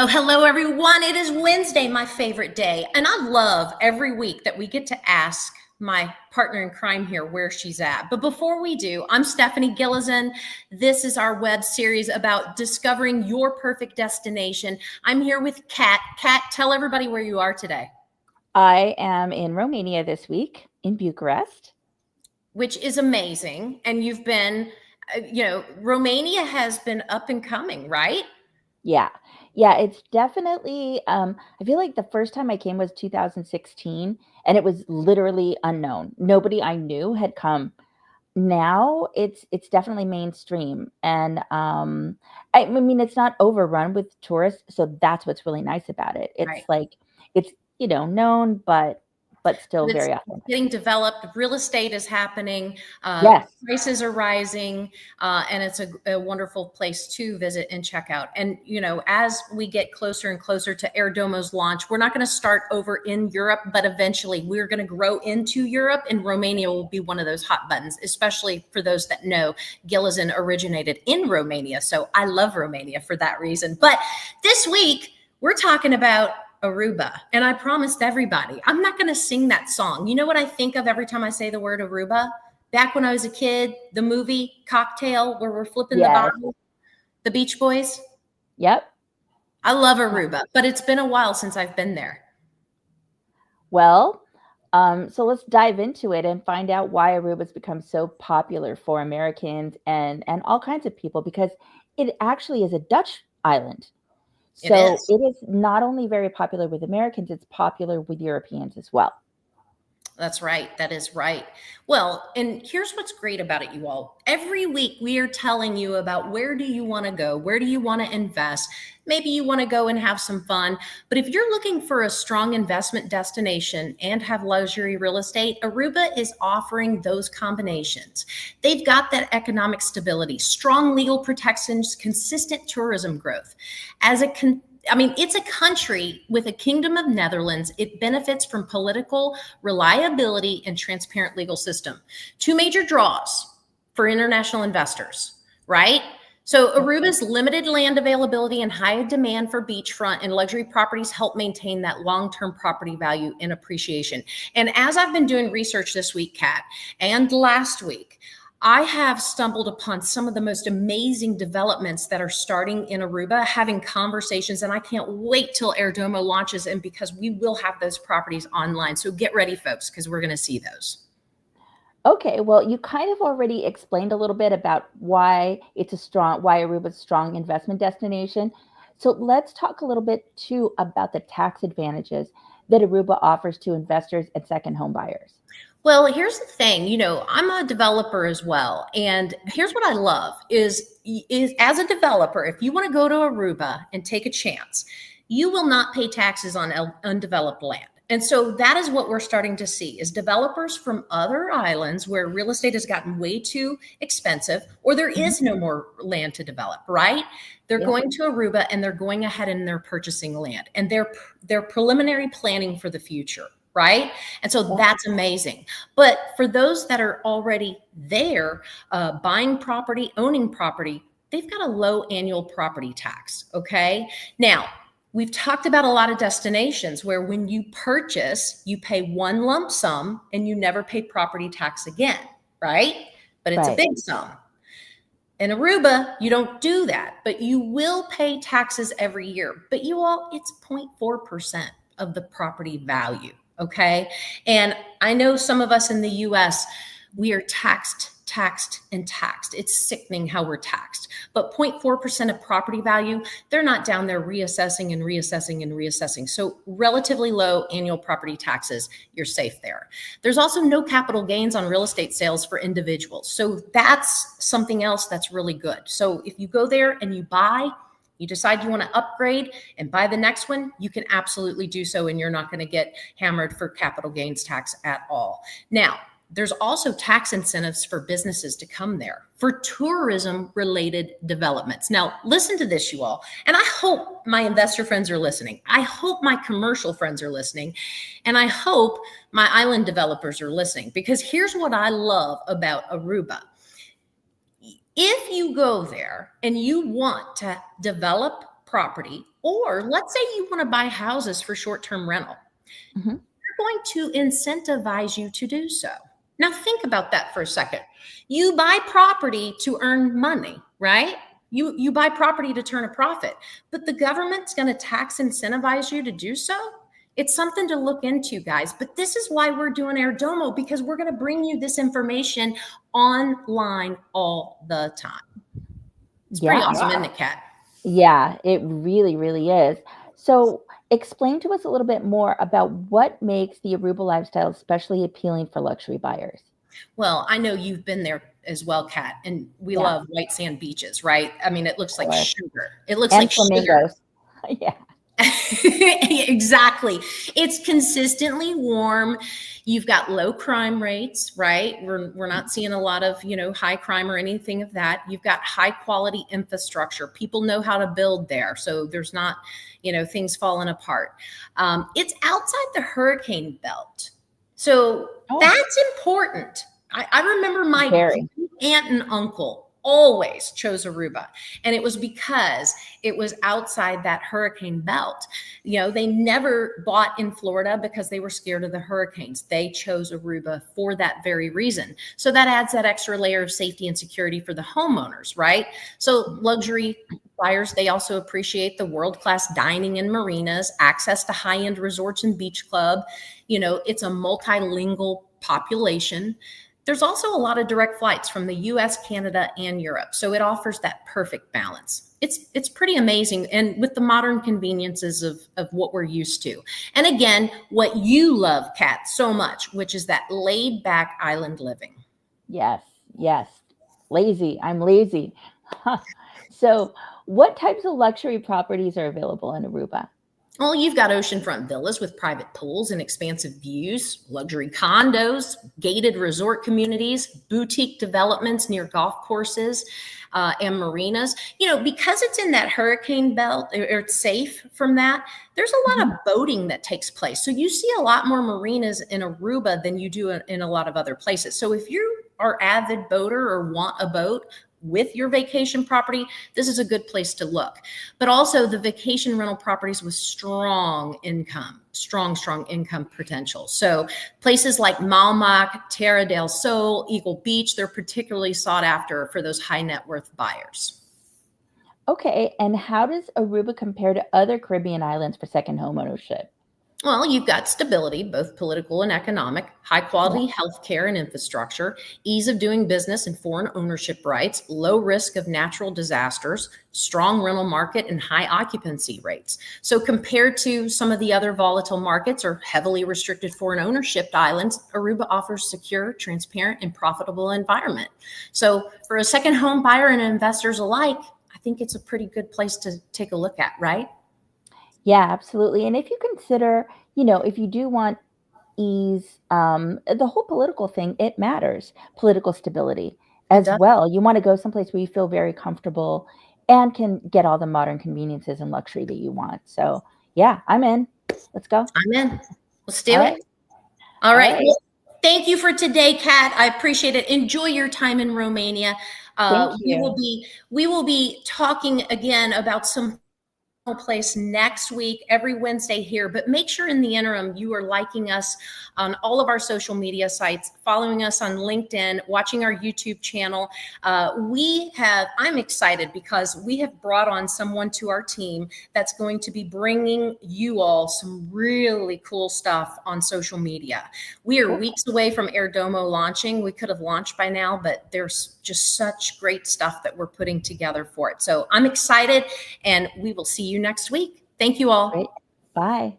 Hello, hello, everyone. It is Wednesday, my favorite day. And I love every week that we get to ask my partner in crime here where she's at. But before we do, I'm Stephanie Gillison. This is our web series about discovering your perfect destination. I'm here with Kat. Kat, tell everybody where you are today. I am in Romania this week, in Bucharest. Which is amazing. And you've been, Romania has been up and coming, right? Yeah. Yeah, it's definitely, I feel like the first time I came was 2016, and it was literally unknown. Nobody I knew had come. Now it's definitely mainstream, and I mean it's not overrun with tourists, so that's what's really nice about it. It's Right. like it's known, but still It's very authentic. getting developed. Real estate is happening. Yes. Prices are rising, and it's a wonderful place to visit and check out. And, as we get closer and closer to Airdomo's launch, we're not going to start over in Europe, but eventually we're going to grow into Europe, and Romania will be one of those hot buttons, especially for those that know Gillison originated in Romania. So I love Romania for that reason. But this week, we're talking about Aruba. And I promised everybody, I'm not going to sing that song. You know what I think of every time I say the word Aruba? Back when I was a kid, the movie Cocktail, where we're flipping the bottle, the Beach Boys. Yep. I love Aruba, but it's been a while since I've been there. Well, so let's dive into it and find out why Aruba's become so popular for Americans and all kinds of people, because it actually is a Dutch island. So it is not only very popular with Americans, it's popular with Europeans as well. That's right. That is right. Well, and here's what's great about it, you all. Every week we are telling you about where do you want to go? Where do you want to invest? Maybe you want to go and have some fun. But if you're looking for a strong investment destination and have luxury real estate, Aruba is offering those combinations. They've got that economic stability, strong legal protections, consistent tourism growth. It's a country with a kingdom of Netherlands. It benefits from political reliability and transparent legal system. Two major draws for international investors, right? So Aruba's limited land availability and high demand for beachfront and luxury properties help maintain that long-term property value and appreciation. And as I've been doing research this week, Kat, and last week, I have stumbled upon some of the most amazing developments that are starting in Aruba, having conversations, and I can't wait till Airdomo launches, and because we will have those properties online. So get ready, folks, because we're going to see those. Okay, well, you kind of already explained a little bit about why Aruba's a strong investment destination. So let's talk a little bit too about the tax advantages that Aruba offers to investors and second home buyers. Well, here's the thing, I'm a developer as well. And here's what I love is as a developer, if you want to go to Aruba and take a chance, you will not pay taxes on undeveloped land. And so that is what we're starting to see is developers from other islands where real estate has gotten way too expensive or there is no more land to develop, right? They're going to Aruba and they're going ahead and they're purchasing land and they're preliminary planning for the future. Right. And so that's amazing. But for those that are already there, buying property, owning property, they've got a low annual property tax. OK, now we've talked about a lot of destinations where when you purchase, you pay one lump sum and you never pay property tax again. Right. But it's a big sum. In Aruba, you don't do that, but you will pay taxes every year. But it's 0.4% of the property value. Okay. And I know some of us in the US, we are taxed. It's sickening how we're taxed. But 0.4% of property value, they're not down there reassessing. So relatively low annual property taxes, you're safe there. There's also no capital gains on real estate sales for individuals. So that's something else that's really good. So if you go there and you decide you want to upgrade and buy the next one, you can absolutely do so. And you're not going to get hammered for capital gains tax at all. Now, there's also tax incentives for businesses to come there for tourism related developments. Now, listen to this, you all. And I hope my investor friends are listening. I hope my commercial friends are listening. And I hope my island developers are listening, because here's what I love about Aruba. If you go there and you want to develop property Or let's say you want to buy houses for short-term rental. Mhm. They're going to incentivize you to do so. Now, think about that for a second. You buy property to earn money, right? You buy property to turn a profit, but the government's going to tax incentivize you to do so. It's something to look into, guys. But this is why we're doing Airdomo, because we're going to bring you this information online all the time. It's pretty Yeah. awesome, isn't it, Kat? Yeah, it really, really is. So, explain to us a little bit more about what makes the Aruba lifestyle especially appealing for luxury buyers. Well, I know you've been there as well, Kat, and we Yeah, love white sand beaches, right? I mean, it looks of like course. sugar. It looks And like sugar. flamingos. Yeah. Exactly. It's consistently warm. You've got low crime rates, right? We're not seeing a lot of, high crime or anything of that. You've got high quality infrastructure. People know how to build there. So there's not, things falling apart. It's outside the hurricane belt. So Oh, that's important. I remember my very. aunt and uncle always chose Aruba. And it was because it was outside that hurricane belt. They never bought in Florida because they were scared of the hurricanes. They chose Aruba for that very reason. So that adds that extra layer of safety and security for the homeowners, right? So luxury buyers, they also appreciate the world-class dining in marinas, access to high-end resorts and beach club. It's a multilingual population. There's also a lot of direct flights from the US, Canada, and Europe. So it offers that perfect balance. It's pretty amazing. And with the modern conveniences of what we're used to. And again, what you love, Kat, so much, which is that laid back island living. Yes, yes. Lazy. I'm lazy. So, what types of luxury properties are available in Aruba? Well, you've got oceanfront villas with private pools and expansive views, luxury condos, gated resort communities, boutique developments near golf courses and marinas. Because it's in that hurricane belt, or it's safe from that, there's a lot Mhm. of boating that takes place. So you see a lot more marinas in Aruba than you do in a lot of other places. So if you are avid boater or want a boat with your vacation property, this is a good place to look. But also the vacation rental properties with strong income, strong income potential. So places like Malmac, Terra del Sol, Eagle Beach, they're particularly sought after for those high net worth buyers. Okay, and how does Aruba compare to other Caribbean islands for second home ownership? Well, you've got stability, both political and economic, high Yeah. quality healthcare and infrastructure, ease of doing business and foreign ownership rights, low risk of natural disasters, strong rental market, and high occupancy rates. So, compared to some of the other volatile markets or heavily restricted foreign ownership islands, Aruba offers secure, transparent, and profitable environment. So, for a second home buyer and investors alike, I think it's a pretty good place to take a look at, right? Yeah, absolutely. And if you consider, if you do want ease, the whole political thing, it matters. Political stability It as does. well. You want to go someplace where you feel very comfortable and can get all the modern conveniences and luxury that you want. So, yeah, I'm in. Let's go. I'm in. Let's All do it. right. All All right. right. Well, thank you for today, Kat. I appreciate it. Enjoy your time in Romania. Thank We will you. be talking again about some place next week, every Wednesday here. But make sure in the interim you are liking us on all of our social media sites, following us on LinkedIn, watching our YouTube channel. I'm excited because we have brought on someone to our team that's going to be bringing you all some really cool stuff on social media. We are Cool. weeks away from Airdomo launching. We could have launched by now, but there's just such great stuff that we're putting together for it. So I'm excited, and we will see you next week. Thank you Great. all. Bye.